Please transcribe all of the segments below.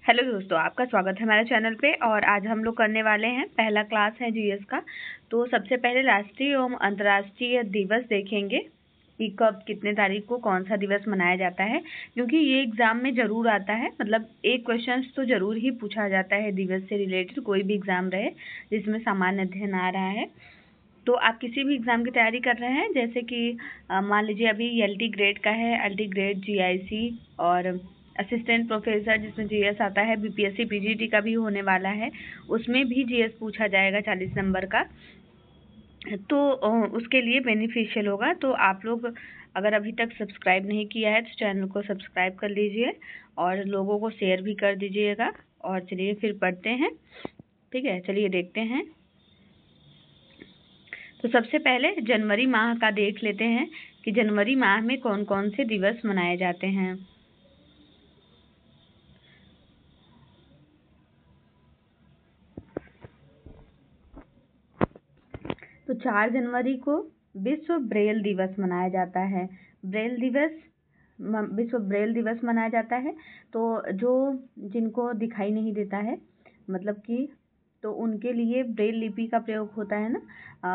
Hello दोस्तों, आपका स्वागत है हमारे चैनल पे। और आज हम लोग करने वाले हैं पहला क्लास है जीएस का। तो सबसे पहले राष्ट्रीय एवं अंतर्राष्ट्रीय दिवस देखेंगे कि कब कितने तारीख को कौन सा दिवस मनाया जाता है, क्योंकि ये एग्ज़ाम में ज़रूर आता है। मतलब एक क्वेश्चन तो ज़रूर ही पूछा जाता है दिवस से रिलेटेड, कोई भी एग्ज़ाम रहे जिसमें सामान्य अध्ययन आ रहा है। तो आप किसी भी एग्ज़ाम की तैयारी कर रहे हैं, जैसे कि मान लीजिए अभी एलटी ग्रेड का है, एलटी ग्रेड, जीआईसी और असिस्टेंट प्रोफेसर जिसमें जीएस आता है, बीपीएससी पीजीटी का भी होने वाला है, उसमें भी जीएस पूछा जाएगा 40 नंबर का। तो उसके लिए बेनिफिशियल होगा। तो आप लोग अगर अभी तक सब्सक्राइब नहीं किया है तो चैनल को सब्सक्राइब कर लीजिए और लोगों को शेयर भी कर दीजिएगा। और चलिए फिर पढ़ते हैं, ठीक है। चलिए देखते हैं। तो सबसे पहले जनवरी माह का देख लेते हैं कि जनवरी माह में कौन कौन से दिवस मनाए जाते हैं। तो 4 जनवरी को विश्व ब्रेल दिवस मनाया जाता है। विश्व ब्रेल दिवस मनाया जाता है। तो जो जिनको दिखाई नहीं देता है, मतलब कि तो उनके लिए ब्रेल लिपि का प्रयोग होता है ना,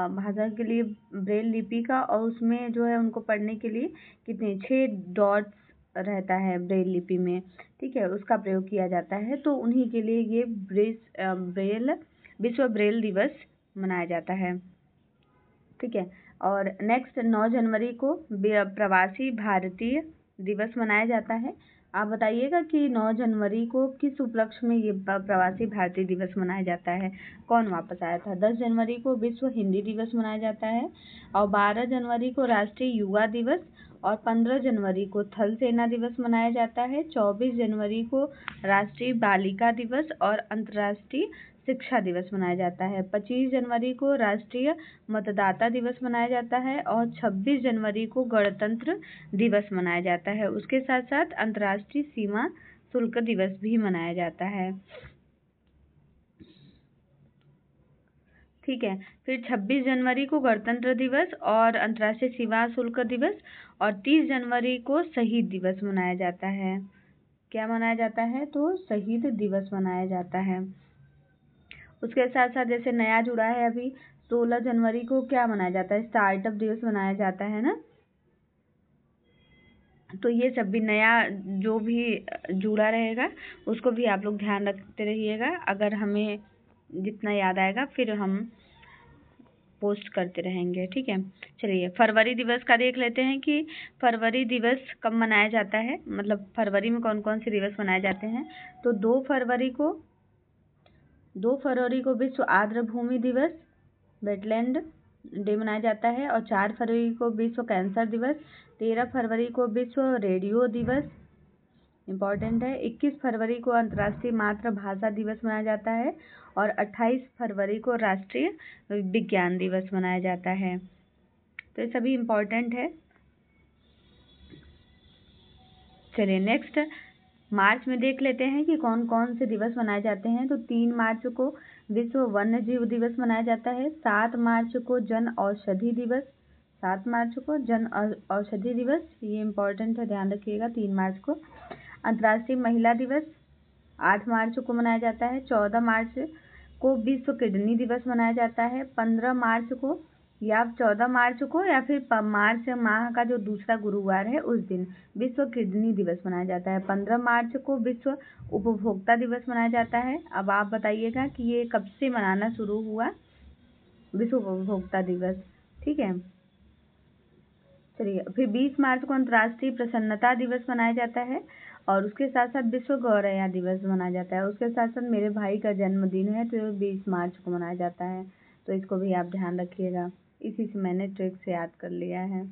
भाषा के लिए ब्रेल लिपि का। और उसमें जो है उनको पढ़ने के लिए कितने 6 डॉट्स रहता है ब्रेल लिपि में, ठीक है, उसका प्रयोग किया जाता है। तो उन्हीं के लिए ये विश्व ब्रेल दिवस मनाया जाता है, ठीक है। और नेक्स्ट 9 जनवरी को प्रवासी भारतीय दिवस मनाया जाता है। आप बताइएगा कि 9 जनवरी को किस उपलक्ष्य में ये प्रवासी भारतीय दिवस मनाया जाता है, कौन वापस आया था। 10 जनवरी को विश्व हिंदी दिवस मनाया जाता है और 12 जनवरी को राष्ट्रीय युवा दिवस और 15 जनवरी को थल सेना दिवस मनाया जाता है। 24 जनवरी को राष्ट्रीय बालिका दिवस और अंतर्राष्ट्रीय शिक्षा दिवस मनाया जाता है। 25 जनवरी को राष्ट्रीय मतदाता दिवस मनाया जाता है और 26 जनवरी को गणतंत्र दिवस मनाया जाता है। उसके साथ साथ अंतर्राष्ट्रीय सीमा शुल्क दिवस भी मनाया जाता है, ठीक है। फिर 26 जनवरी को गणतंत्र दिवस और अंतर्राष्ट्रीय सीमा शुल्क दिवस और 30 जनवरी को शहीद दिवस मनाया जाता है। क्या मनाया जाता है? तो शहीद दिवस मनाया जाता है। उसके साथ साथ जैसे नया जुड़ा है अभी 16 जनवरी को क्या मनाया जाता है? स्टार्टअप दिवस मनाया जाता है ना। तो ये सब भी नया जो भी जुड़ा रहेगा उसको भी आप लोग ध्यान रखते रहिएगा। अगर हमें जितना याद आएगा फिर हम पोस्ट करते रहेंगे, ठीक है। चलिए फरवरी दिवस का देख लेते हैं कि फरवरी दिवस कब मनाया जाता है, मतलब फरवरी में कौन कौन से दिवस मनाए जाते हैं। तो 2 फरवरी को विश्व आर्द्र भूमि दिवस, वेटलैंड डे मनाया जाता है। और 4 फरवरी को विश्व कैंसर दिवस, 13 फरवरी को विश्व रेडियो दिवस, इम्पॉर्टेंट है। 21 फरवरी को अंतर्राष्ट्रीय मातृभाषा दिवस मनाया जाता है और 28 फरवरी को राष्ट्रीय विज्ञान दिवस मनाया जाता है। तो ये सभी इम्पॉर्टेंट है। चलिए नेक्स्ट मार्च में देख लेते हैं कि कौन कौन से दिवस मनाए जाते हैं। तो 3 मार्च को विश्व वन्य जीव दिवस मनाया जाता है। 7 मार्च को जन औषधि दिवस, 7 मार्च को जन औषधि दिवस, ये इम्पोर्टेंट है, ध्यान रखिएगा। 3 मार्च को अंतर्राष्ट्रीय महिला दिवस 8 मार्च को मनाया जाता है। 14 मार्च को विश्व किडनी दिवस मनाया जाता है। 15 मार्च को या 14 मार्च को या फिर मार्च माह का जो दूसरा गुरुवार है उस दिन विश्व किडनी दिवस मनाया जाता है। 15 मार्च को विश्व उपभोक्ता दिवस मनाया जाता है। अब आप बताइएगा कि ये कब से मनाना शुरू हुआ, विश्व उपभोक्ता दिवस, ठीक है। चलिए फिर 20 मार्च को अंतर्राष्ट्रीय प्रसन्नता दिवस मनाया जाता है और उसके साथ साथ विश्व गौरैया दिवस मनाया जाता है। उसके साथ साथ मेरे भाई का जन्मदिन है तो 20 मार्च को मनाया जाता है। तो इसको भी आप ध्यान रखिएगा, इसी से मैंने ट्रिक से याद कर लिया है।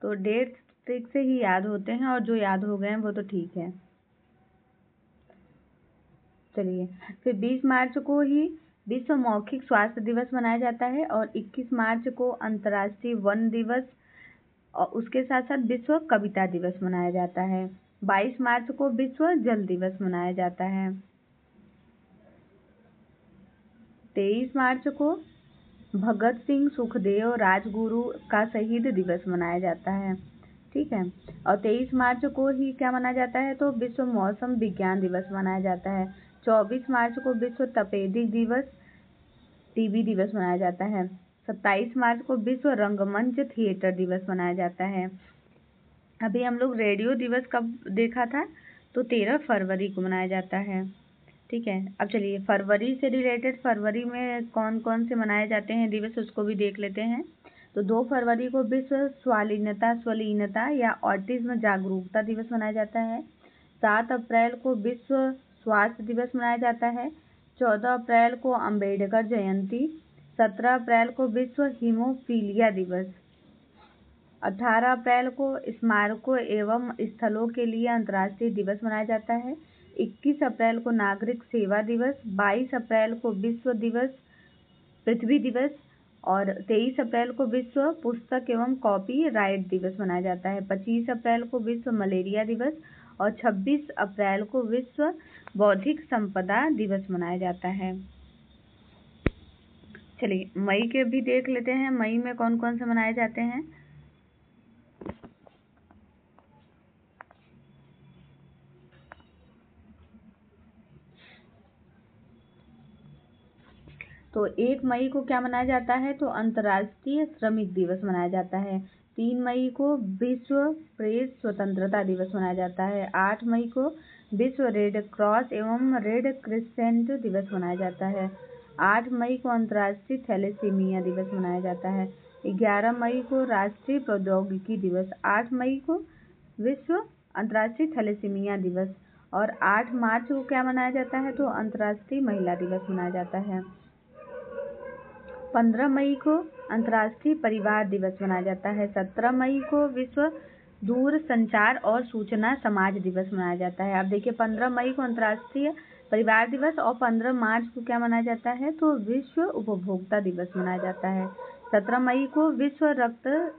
तो डेट ट्रिक से ही याद होते हैं और जो याद हो गए हैं वो तो ठीक है। चलिए फिर 20 मार्च को ही विश्व मौखिक स्वास्थ्य दिवस मनाया जाता है और 21 मार्च को अंतर्राष्ट्रीय वन दिवस और उसके साथ साथ विश्व कविता दिवस मनाया जाता है। 22 मार्च को विश्व जल दिवस मनाया जाता है। 23 मार्च को भगत सिंह सुखदेव राजगुरु का शहीद दिवस मनाया जाता है। ठीक है। और 23 मार्च को ही क्या मनाया जाता है, तो विश्व मौसम विज्ञान दिवस मनाया जाता है। 24 मार्च को विश्व तपेदिक दिवस टीबी दिवस मनाया जाता है। 27 मार्च को विश्व रंगमंच थिएटर दिवस मनाया जाता है। अभी हम लोग रेडियो दिवस कब देखा था, तो 13 फरवरी को मनाया जाता है। ठीक है। अब चलिए फरवरी से रिलेटेड फरवरी में कौन कौन से मनाए जाते हैं दिवस, उसको भी देख लेते हैं। तो 2 फरवरी को विश्व स्वलीनता या ऑटिज्म जागरूकता दिवस मनाया जाता है। 7 अप्रैल को विश्व स्वास्थ्य दिवस मनाया जाता है। 14 अप्रैल को अंबेडकर जयंती। 17 अप्रैल को विश्व हीमोफीलिया दिवस। 18 अप्रैल को स्मारकों एवं स्थलों के लिए अंतर्राष्ट्रीय दिवस मनाया जाता है। 21 अप्रैल को नागरिक सेवा दिवस। 22 अप्रैल को विश्व दिवस पृथ्वी दिवस और 23 अप्रैल को विश्व पुस्तक एवं कॉपी राइट दिवस मनाया जाता है। 25 अप्रैल को विश्व मलेरिया दिवस और 26 अप्रैल को विश्व बौद्धिक संपदा दिवस मनाया जाता है। चलिए मई के भी देख लेते हैं, मई में कौन कौन से मनाए जाते हैं। तो 1 मई को क्या मनाया जाता है, तो अंतर्राष्ट्रीय श्रमिक दिवस मनाया जाता है। 3 मई को विश्व प्रेस स्वतंत्रता दिवस मनाया जाता है। 8 मई को विश्व रेड क्रॉस एवं रेड क्रिसेंट दिवस मनाया जाता है। 8 मई को अंतर्राष्ट्रीय थैलेसीमिया दिवस मनाया जाता है। 11 मई को राष्ट्रीय प्रौद्योगिकी दिवस। 8 मई को विश्व अंतर्राष्ट्रीय थैलेसीमिया दिवस और 8 मार्च को क्या मनाया जाता है, तो अंतर्राष्ट्रीय महिला दिवस मनाया जाता है। 15 मई को अंतर्राष्ट्रीय परिवार दिवस मनाया जाता है। 17 मई को विश्व दूर संचार और सूचना समाज दिवस मनाया जाता है। अब देखिए 15 मई को अंतर्राष्ट्रीय परिवार दिवस और 15 मार्च को क्या मनाया जाता है, तो विश्व उपभोक्ता दिवस मनाया जाता है। 17 मई को विश्व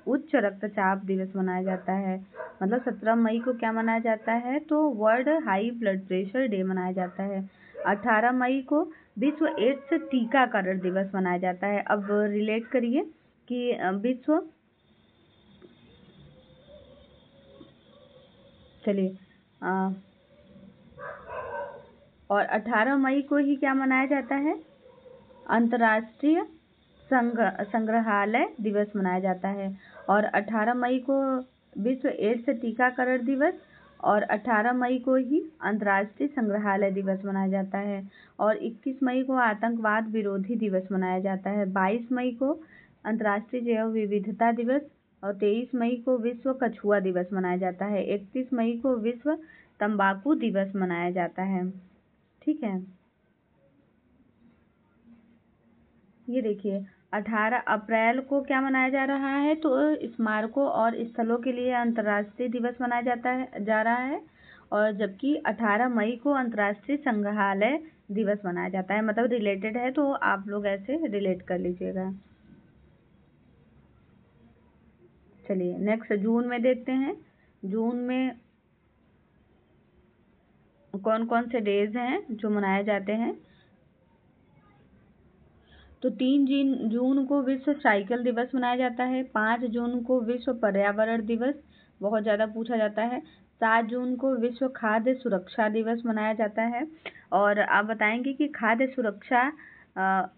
उच्च रक्तचाप दिवस मनाया जाता है। मतलब 17 मई को क्या मनाया जाता है, तो world high blood pressure day मनाया जाता है। 18 मई को विश्व एड्स टीकाकरण दिवस मनाया जाता है। अब रिलेट करिए कि विश्व चलिए और 18 मई को ही क्या मनाया जाता है, अंतर्राष्ट्रीय संग्रहालय दिवस मनाया जाता है। और 18 मई को विश्व एड्स टीकाकरण दिवस और 18 मई को ही अंतर्राष्ट्रीय संग्रहालय दिवस मनाया जाता है। और 21 मई को आतंकवाद विरोधी दिवस मनाया जाता है। 22 मई को अंतर्राष्ट्रीय जैव विविधता दिवस और 23 मई को विश्व कछुआ दिवस मनाया जाता है। 31 मई को विश्व तंबाकू दिवस मनाया जाता है। ठीक है। ये देखिए 18 अप्रैल को क्या मनाया जा रहा है, तो स्मारकों और स्थलों के लिए अंतर्राष्ट्रीय दिवस मनाया जा रहा है। और जबकि 18 मई को अंतर्राष्ट्रीय संग्रहालय दिवस मनाया जाता है। मतलब रिलेटेड है, तो आप लोग ऐसे रिलेट कर लीजिएगा। चलिए नेक्स्ट जून में देखते हैं। जून में कौन कौन से डेज हैं जो मनाए जाते हैं। तो 3 जून को विश्व साइकिल दिवस मनाया जाता है। 5 जून को विश्व पर्यावरण दिवस, बहुत ज़्यादा पूछा जाता है। 7 जून को विश्व खाद्य सुरक्षा दिवस मनाया जाता है। और आप बताएंगे कि खाद्य सुरक्षा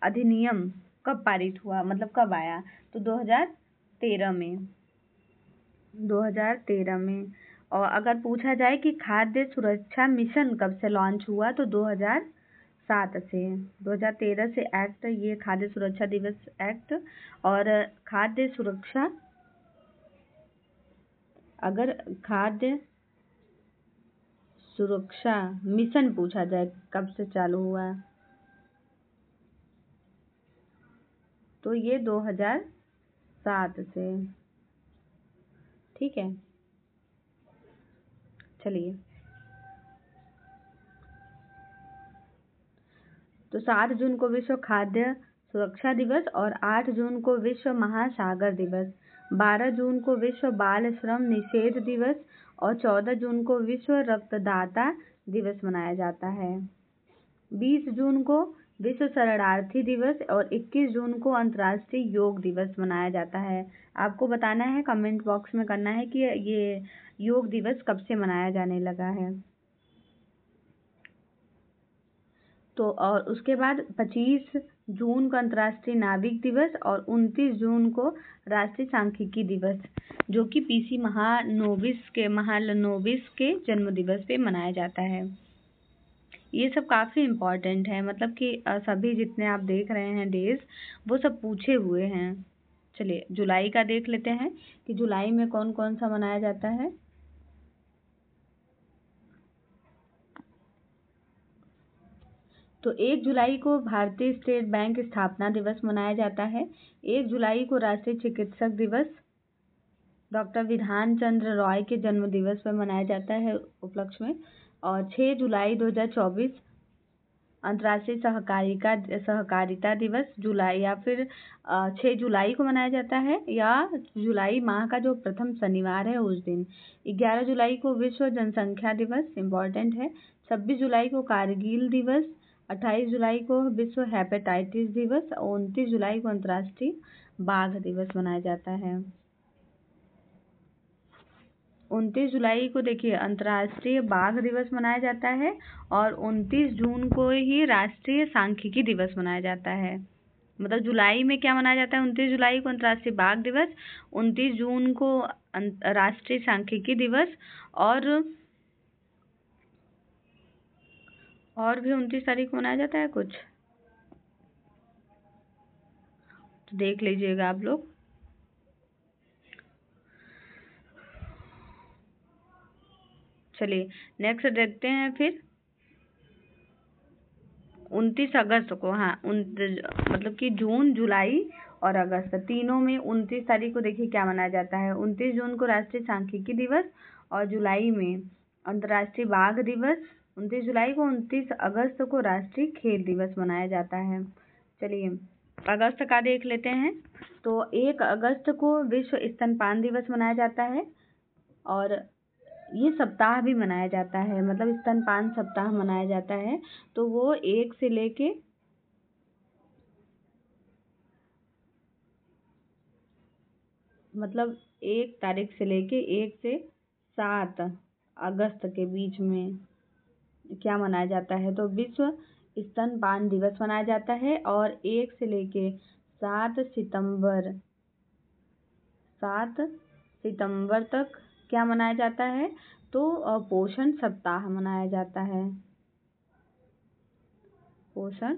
अधिनियम कब पारित हुआ, मतलब कब आया, तो 2013 में। 2013 में। और अगर पूछा जाए कि खाद्य सुरक्षा मिशन कब से लॉन्च हुआ, तो 2007 से। 2013 से एक्ट, ये खाद्य सुरक्षा दिवस एक्ट। और खाद्य सुरक्षा, अगर खाद्य सुरक्षा मिशन पूछा जाए कब से चालू हुआ, तो ये 2007 से। ठीक है। चलिए तो 7 जून को विश्व खाद्य सुरक्षा दिवस और 8 जून को विश्व महासागर दिवस। 12 जून को विश्व बाल श्रम निषेध दिवस और 14 जून को विश्व रक्तदाता दिवस मनाया जाता है। 20 जून को विश्व शरणार्थी दिवस, और 21 जून को अंतर्राष्ट्रीय योग दिवस मनाया जाता है। आपको बताना है, कमेंट बॉक्स में करना है कि ये योग दिवस कब से मनाया जाने लगा है। तो और उसके बाद 25 जून को अंतर्राष्ट्रीय नाविक दिवस और 29 जून को राष्ट्रीय सांख्यिकी दिवस, जो कि पीसी महालनोबिस के जन्म दिवस पे मनाया जाता है। ये सब काफ़ी इम्पोर्टेंट है, मतलब कि सभी जितने आप देख रहे हैं डेज, वो सब पूछे हुए हैं। चलिए जुलाई का देख लेते हैं कि जुलाई में कौन कौन सा मनाया जाता है। तो 1 जुलाई को भारतीय स्टेट बैंक स्थापना दिवस मनाया जाता है। 1 जुलाई को राष्ट्रीय चिकित्सक दिवस डॉक्टर विधान चंद्र रॉय के जन्म दिवस पर मनाया जाता है उपलक्ष्य में। और 6 जुलाई 2024 अंतर्राष्ट्रीय सहकारिता दिवस जुलाई, या फिर 6 जुलाई को मनाया जाता है, या जुलाई माह का जो प्रथम शनिवार है उस दिन। 11 जुलाई को विश्व जनसंख्या दिवस इम्पॉर्टेंट है। 26 जुलाई को कारगिल दिवस। 28 जुलाई को विश्व हेपेटाइटिस दिवस और 29 जुलाई को अंतर्राष्ट्रीय बाघ दिवस मनाया जाता है। 29 जुलाई को देखिए अंतर्राष्ट्रीय बाघ दिवस मनाया जाता है, और 29 जून को ही राष्ट्रीय सांख्यिकी दिवस मनाया जाता है। मतलब जुलाई में क्या मनाया जाता है, 29 जुलाई को अंतर्राष्ट्रीय बाघ दिवस, 29 जून को राष्ट्रीय सांख्यिकी दिवस, और भी 29 तारीख को मनाया जाता है कुछ, तो देख लीजिएगा आप लोग। चलिए नेक्स्ट देखते हैं फिर 29 अगस्त को, हाँ मतलब कि जून, जुलाई और अगस्त तीनों में 29 तारीख को देखिए क्या मनाया जाता है। 29 जून को राष्ट्रीय सांख्यिकी दिवस, और जुलाई में अंतर्राष्ट्रीय बाघ दिवस। 29 जुलाई को 29 अगस्त को राष्ट्रीय खेल दिवस मनाया जाता है। चलिए अगस्त का देख लेते हैं। तो 1 अगस्त को विश्व स्तनपान दिवस मनाया जाता है, और ये सप्ताह भी मनाया जाता है, मतलब स्तनपान सप्ताह मनाया जाता है। तो वो 1 से लेके मतलब 1 तारीख से लेके 1 से 7 अगस्त के बीच में क्या मनाया जाता है, तो विश्व स्तनपान दिवस मनाया जाता है। और 1 से लेके 7 सितंबर तक क्या मनाया जाता है, तो पोषण सप्ताह मनाया जाता है। पोषण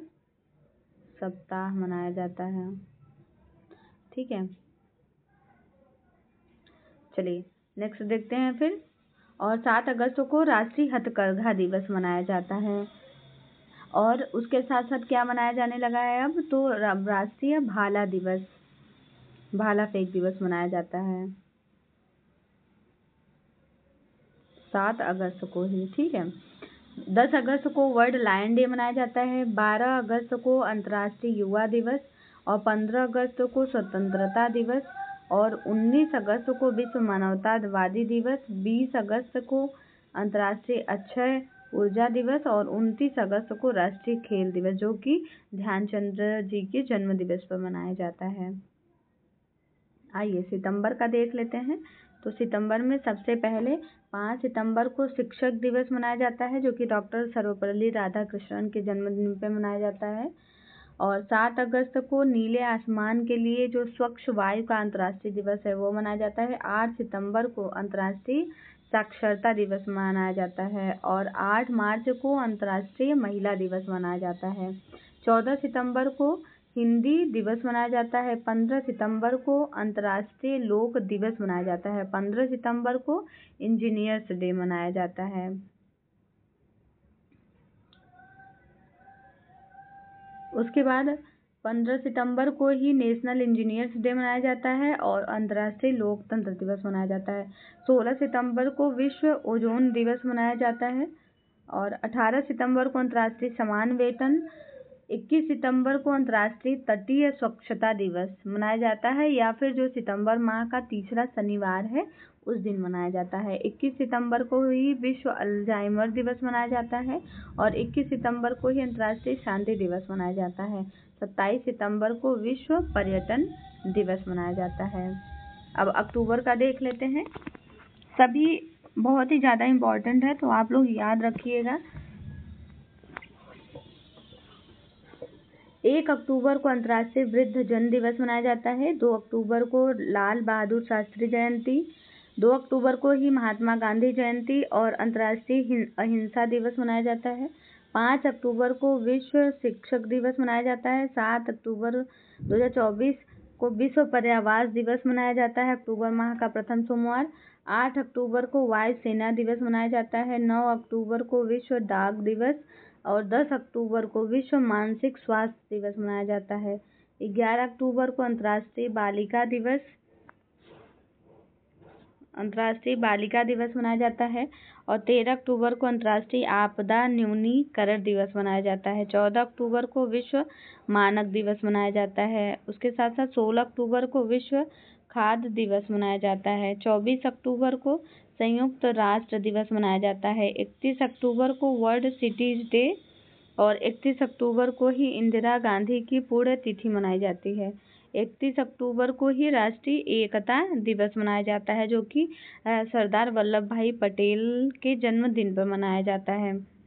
सप्ताह मनाया जाता है, ठीक है। चलिए नेक्स्ट देखते हैं फिर। और 7 अगस्त को राष्ट्रीय हथकरघा दिवस मनाया जाता है, और उसके साथ साथ क्या मनाया जाने लगा है अब, तो राष्ट्रीय भाला दिवस, भाला फेंक दिवस मनाया जाता है 7 अगस्त को ही, ठीक है। 10 अगस्त को वर्ल्ड लायन डे मनाया जाता है। 12 अगस्त को अंतर्राष्ट्रीय युवा दिवस, और 15 अगस्त को स्वतंत्रता दिवस, और 19 अगस्त को विश्व मानवतावादी दिवस। 20 अगस्त को अंतर्राष्ट्रीय अक्षय ऊर्जा दिवस, और 29 अगस्त को राष्ट्रीय खेल दिवस, जो कि ध्यानचंद जी के जन्म दिवस पर मनाया जाता है। आइए सितंबर का देख लेते हैं। तो सितंबर में सबसे पहले 5 सितंबर को शिक्षक दिवस मनाया जाता है, जो कि डॉक्टर सर्वपल्ली राधाकृष्णन के जन्मदिन पर मनाया जाता है। और 7 अगस्त को नीले आसमान के लिए जो स्वच्छ वायु का अंतर्राष्ट्रीय दिवस है वो मनाया जाता है। 8 सितंबर को अंतर्राष्ट्रीय साक्षरता दिवस मनाया जाता है, और 8 मार्च को अंतर्राष्ट्रीय महिला दिवस मनाया जाता है। 14 सितंबर को हिंदी दिवस मनाया जाता है। 15 सितंबर को अंतर्राष्ट्रीय लोक दिवस मनाया जाता है। 15 सितंबर को इंजीनियर्स डे मनाया जाता है। उसके बाद 15 सितंबर को ही नेशनल इंजीनियर्स डे मनाया जाता है, और अंतर्राष्ट्रीय लोकतंत्र दिवस मनाया जाता है। 16 सितंबर को विश्व ओजोन दिवस मनाया जाता है, और 18 सितंबर को अंतर्राष्ट्रीय समान वेतन 21 सितंबर को अंतर्राष्ट्रीय तटीय स्वच्छता दिवस मनाया जाता है, या फिर जो सितंबर माह का तीसरा शनिवार है उस दिन मनाया जाता है। 21 सितंबर को ही विश्व अल्जाइमर दिवस मनाया जाता है और 21 सितंबर को ही अंतर्राष्ट्रीय शांति दिवस मनाया जाता है। 27 सितंबर को विश्व पर्यटन दिवस मनाया जाता है। अब अक्टूबर का देख लेते हैं। सभी बहुत ही ज़्यादा इम्पोर्टेंट है, तो आप लोग याद रखिएगा। 1 अक्टूबर को अंतर्राष्ट्रीय वृद्ध जन दिवस मनाया जाता है। 2 अक्टूबर को लाल बहादुर शास्त्री जयंती। 2 अक्टूबर को ही महात्मा गांधी जयंती और अंतर्राष्ट्रीय अहिंसा दिवस मनाया जाता है। 5 अक्टूबर को विश्व शिक्षक दिवस मनाया जाता है। 7 अक्टूबर 2024 को विश्व पर्यावरण दिवस मनाया जाता है, अक्टूबर माह का प्रथम सोमवार। 8 अक्टूबर को वायु सेना दिवस मनाया जाता है। 9 अक्टूबर को विश्व डाक दिवस और 10 अक्टूबर को विश्व मानसिक स्वास्थ्य दिवस मनाया जाता है। 11 अक्टूबर को अंतर्राष्ट्रीय बालिका दिवस मनाया जाता है और 13 अक्टूबर को अंतर्राष्ट्रीय आपदा न्यूनीकरण दिवस मनाया जाता है। 14 अक्टूबर को विश्व मानक दिवस मनाया जाता है। उसके साथ साथ 16 अक्टूबर को विश्व खाद्य दिवस मनाया जाता है। 24 अक्टूबर को संयुक्त राष्ट्र दिवस मनाया जाता है। 31 अक्टूबर को वर्ल्ड सिटीज डे और 31 अक्टूबर को ही इंदिरा गांधी की पुण्यतिथि मनाई जाती है। 31 अक्टूबर को ही राष्ट्रीय एकता दिवस मनाया जाता है, जो कि सरदार वल्लभ भाई पटेल के जन्मदिन पर मनाया जाता है।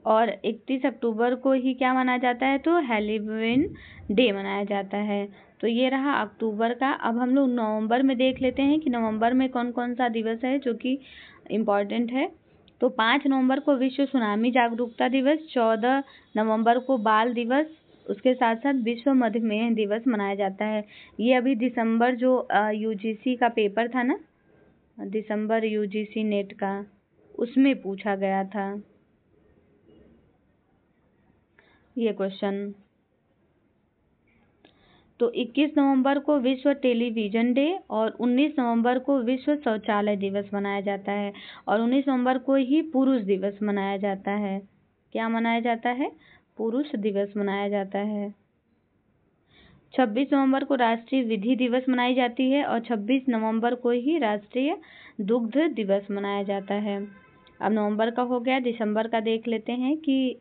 और 31 अक्टूबर को ही क्या मनाया जाता है, तो हैलोवीन डे मनाया जाता है। तो ये रहा अक्टूबर का। अब हम लोग नवंबर में देख लेते हैं कि नवंबर में कौन कौन सा दिवस है जो कि इम्पोर्टेंट है। तो 5 नवंबर को विश्व सुनामी जागरूकता दिवस। 14 नवंबर को बाल दिवस। उसके साथ साथ विश्व मधुमेह दिवस मनाया जाता है। ये अभी दिसंबर जो यूजीसी का पेपर था ना, दिसंबर यूजीसी नेट का, उसमें पूछा गया था ये क्वेश्चन। तो 21 नवंबर को विश्व टेलीविजन डे और 19 नवंबर को विश्व शौचालय दिवस मनाया जाता है और 19 नवंबर को ही पुरुष दिवस मनाया जाता है। क्या मनाया जाता है, पुरुष दिवस मनाया जाता है। 26 नवंबर को राष्ट्रीय विधि दिवस मनाई जाती है और 26 नवंबर को ही राष्ट्रीय दुग्ध दिवस मनाया जाता है। अब नवंबर का हो गया। दिसंबर का देख लेते हैं कि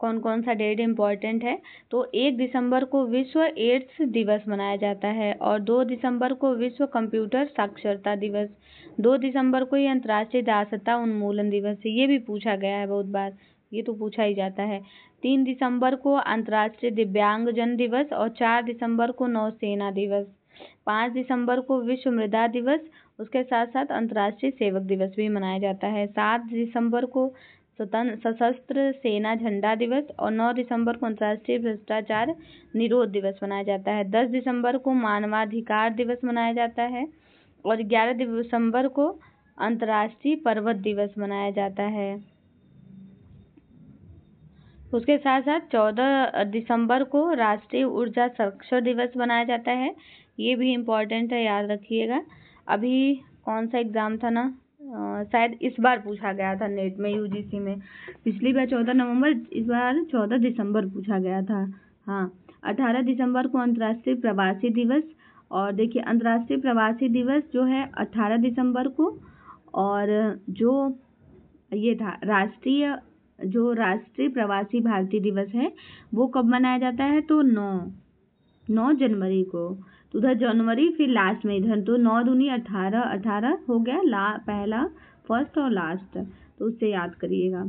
कौन कौन सा डेट इम्पोर्टेंट है। तो 1 दिसंबर को विश्व एड्स दिवस मनाया जाता है और 2 दिसंबर को विश्व कंप्यूटर साक्षरता दिवस। 2 दिसंबर को ही अंतर्राष्ट्रीय दासता उन्मूलन दिवस है। ये भी पूछा गया है बहुत बार, ये तो पूछा ही जाता है। 3 दिसंबर को अंतर्राष्ट्रीय दिव्यांगजन दिवस और 4 दिसंबर को नौसेना दिवस। 5 दिसंबर को विश्व मृदा दिवस। उसके साथ साथ अंतर्राष्ट्रीय सेवक दिवस भी मनाया जाता है। 7 दिसंबर को सशस्त्र सेना झंडा दिवस और 9 दिसंबर को अंतर्राष्ट्रीय भ्रष्टाचार निरोध दिवस मनाया जाता है। 10 दिसंबर को मानवाधिकार दिवस मनाया जाता है और 11 दिसंबर को अंतर्राष्ट्रीय पर्वत दिवस मनाया जाता है। उसके साथ साथ 14 दिसंबर को राष्ट्रीय ऊर्जा संरक्षण दिवस मनाया जाता है। ये भी इम्पोर्टेंट है, याद रखिएगा। अभी कौन सा एग्जाम था ना, शायद इस बार पूछा गया था नेट में यूजीसी में। पिछली बार 14 नवंबर, इस बार 14 दिसंबर पूछा गया था। हाँ, 18 दिसंबर को अंतर्राष्ट्रीय प्रवासी दिवस। और देखिए अंतर्राष्ट्रीय प्रवासी दिवस जो है 18 दिसंबर को, और जो ये था राष्ट्रीय प्रवासी भारतीय दिवस है वो कब मनाया जाता है, तो 9 जनवरी को। तो उधर जनवरी फिर लास्ट में इधर, तो 9 दूनी 18 हो गया, पहला फर्स्ट और लास्ट, तो उससे याद करिएगा।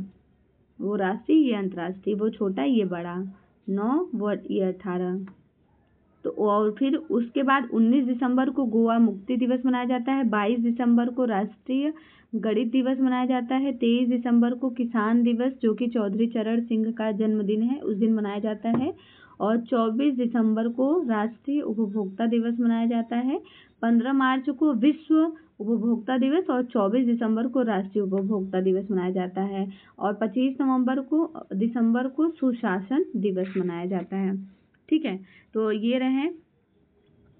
वो राष्ट्रीय, ये अंतर्राष्ट्रीय, वो छोटा ये बड़ा, 9 वो ये 18। तो और फिर उसके बाद 19 दिसंबर को गोवा मुक्ति दिवस मनाया जाता है। 22 दिसंबर को राष्ट्रीय गणित दिवस मनाया जाता है। 23 दिसंबर को किसान दिवस, जो कि चौधरी चरण सिंह का जन्मदिन है, उस दिन मनाया जाता है। और 24 दिसंबर को राष्ट्रीय उपभोक्ता दिवस मनाया जाता है। 15 मार्च को विश्व उपभोक्ता दिवस और 24 दिसंबर को राष्ट्रीय उपभोक्ता दिवस मनाया जाता है। और 25 दिसंबर को सुशासन दिवस मनाया जाता है। ठीक है, तो ये रहे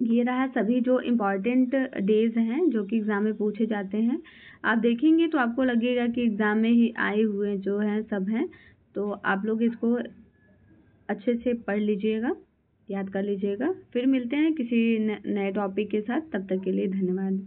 ये रहा सभी जो इम्पॉर्टेंट डेज हैं जो कि एग्ज़ाम में पूछे जाते हैं। आप देखेंगे तो आपको लगेगा कि एग्ज़ाम में ही आए हुए जो हैं सब हैं, तो आप लोग इसको अच्छे से पढ़ लीजिएगा, याद कर लीजिएगा। फिर मिलते हैं किसी नए टॉपिक के साथ, तब तक के लिए धन्यवाद।